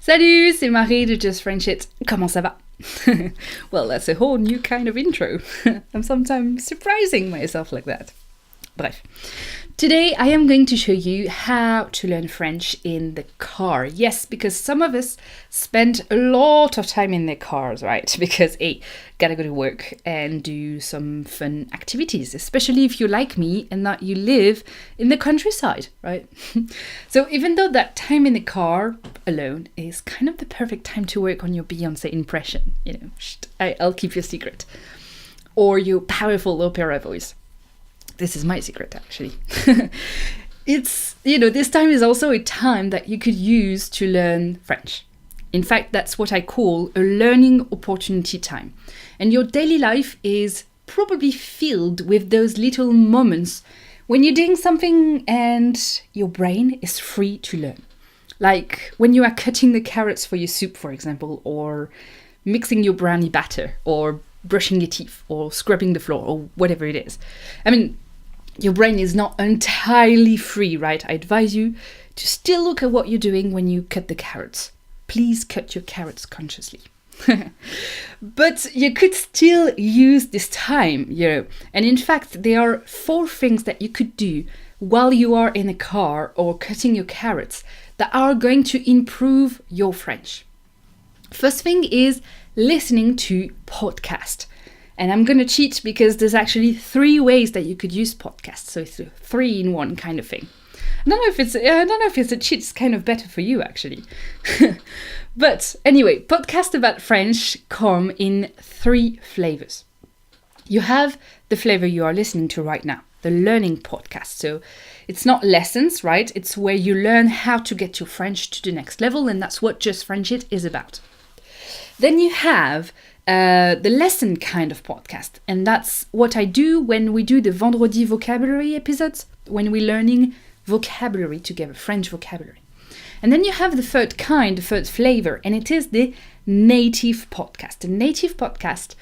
Salut, c'est Marie de Just French It. Comment ça va? Well, that's a whole new kind of intro. I'm sometimes surprising myself like that. Bref. Today I am going to show you how to learn French in the car. Yes, because some of us spend a lot of time in their cars, right? Because, hey, gotta go to work and do some fun activities, especially if you're like me and that you live in the countryside, right? So even though that time in the car alone is kind of the perfect time to work on your Beyoncé impression, I'll keep your secret. Or your powerful opera voice. This is my secret, actually. This time is also a time that you could use to learn French. In fact, that's what I call a learning opportunity time. And your daily life is probably filled with those little moments when you're doing something and your brain is free to learn. Like when you are cutting the carrots for your soup, for example, or mixing your brownie batter, or brushing your teeth, or scrubbing the floor, or whatever it is. I mean, your brain is not entirely free, right? I advise you to still look at what you're doing when you cut the carrots. Please cut your carrots consciously. But you could still use this time, And in fact, there are 4 things that you could do while you are in a car or cutting your carrots that are going to improve your French. First thing is listening to podcast. And I'm going to cheat because there's actually 3 ways that you could use podcasts. So it's a 3-in-1 kind of thing. I don't know if it's a cheat. It's kind of better for you, actually. But anyway, podcasts about French come in 3 flavors. You have the flavor you are listening to right now, the learning podcast. So it's not lessons, right? It's where you learn how to get your French to the next level. And that's what Just French It is about. Then you have the lesson kind of podcast. And that's what I do when we do the Vendredi vocabulary episodes, when we're learning vocabulary together, French vocabulary. And then you have the third flavor, and it is the native podcast. The native podcast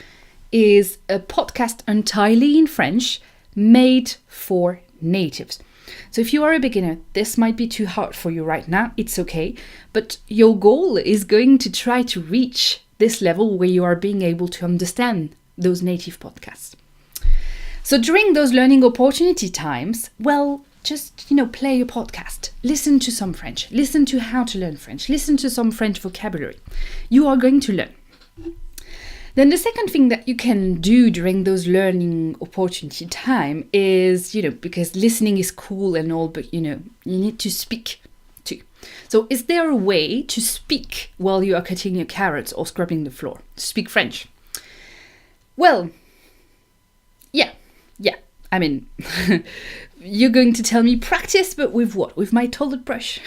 is a podcast entirely in French made for natives. So if you are a beginner, this might be too hard for you right now. It's okay. But your goal is going to try to reach this level where you are being able to understand those native podcasts. So during those learning opportunity times, well, just, play a podcast. Listen to some French. Listen to how to learn French. Listen to some French vocabulary. You are going to learn. Then the second thing that you can do during those learning opportunity time is, because listening is cool and all, but, you need to speak too. So is there a way to speak while you are cutting your carrots or scrubbing the floor? To speak French? Well, yeah. I mean, you're going to tell me practice, but with what? With my toilet brush?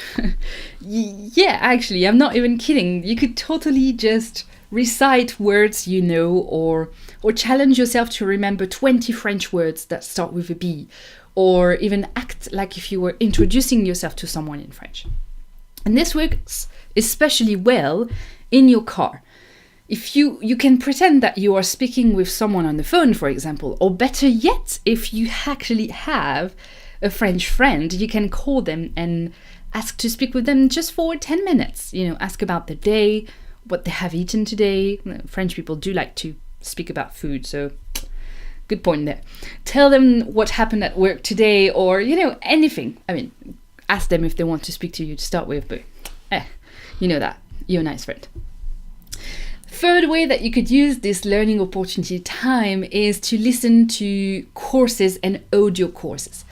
Yeah, actually, I'm not even kidding. You could totally just recite words or challenge yourself to remember 20 French words that start with a B, or even act like if you were introducing yourself to someone in French. And this works especially well in your car. If you can pretend that you are speaking with someone on the phone, for example, or better yet, if you actually have a French friend, you can call them and ask to speak with them just for 10 minutes. Ask about the day, what they have eaten today. French people do like to speak about food, so good point there. Tell them what happened at work today, or, anything. I mean, ask them if they want to speak to you to start with, but you know that. You're a nice friend. Third way that you could use this learning opportunity time is to listen to courses and audio courses.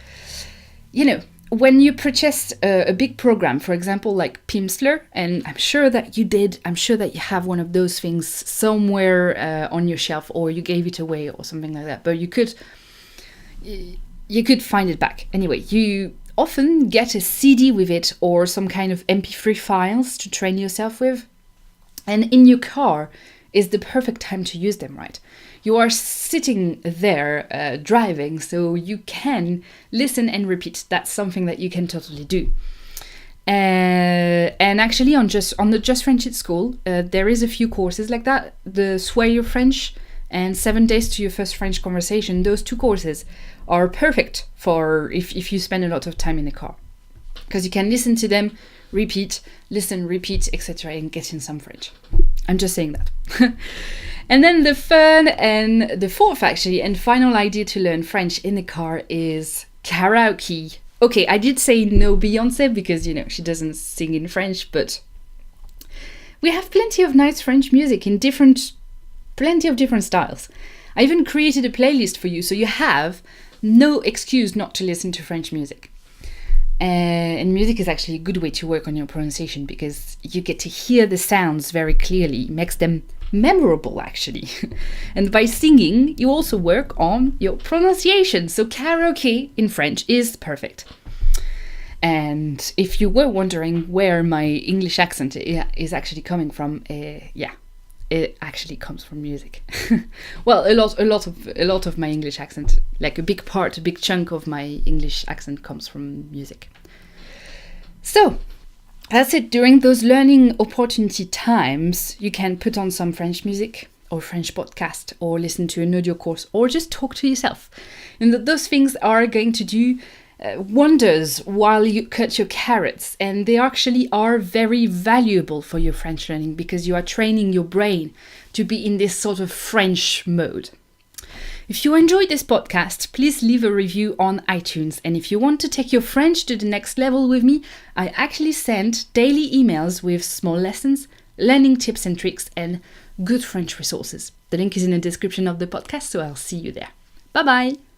When you purchase a big program, for example, like Pimsleur, and I'm sure that you did, I'm sure that you have one of those things somewhere on your shelf, or you gave it away or something like that, but you could find it back. Anyway, you often get a CD with it or some kind of MP3 files to train yourself with. And in your car is the perfect time to use them, right? You are sitting there driving, so you can listen and repeat. That's something that you can totally do. And actually on the Just French It School, there is a few courses like that. The Sway Your French and 7 Days to Your First French Conversation. Those 2 courses are perfect for if you spend a lot of time in the car. Because you can listen to them repeat, listen, repeat, etc. and get in some French. I'm just saying that. And then the third and the fourth actually and final idea to learn French in the car is karaoke. Okay, I did say no Beyoncé because, she doesn't sing in French, but we have plenty of nice French music in plenty of different styles. I even created a playlist for you, so you have no excuse not to listen to French music. And music is actually a good way to work on your pronunciation because you get to hear the sounds very clearly. It makes them memorable, actually. And by singing, you also work on your pronunciation. So karaoke in French is perfect. And if you were wondering where my English accent is actually coming from, it actually comes from music. Well, a lot of my English accent, like a big chunk of my English accent comes from music. So that's it. During those learning opportunity times, you can put on some French music or French podcast or listen to an audio course or just talk to yourself. And those things are going to do wonders while you cut your carrots, and they actually are very valuable for your French learning because you are training your brain to be in this sort of French mode. If you enjoyed this podcast, please leave a review on iTunes, and if you want to take your French to the next level with me, I actually send daily emails with small lessons, learning tips and tricks, and good French resources. The link is in the description of the podcast, so I'll see you there. Bye bye!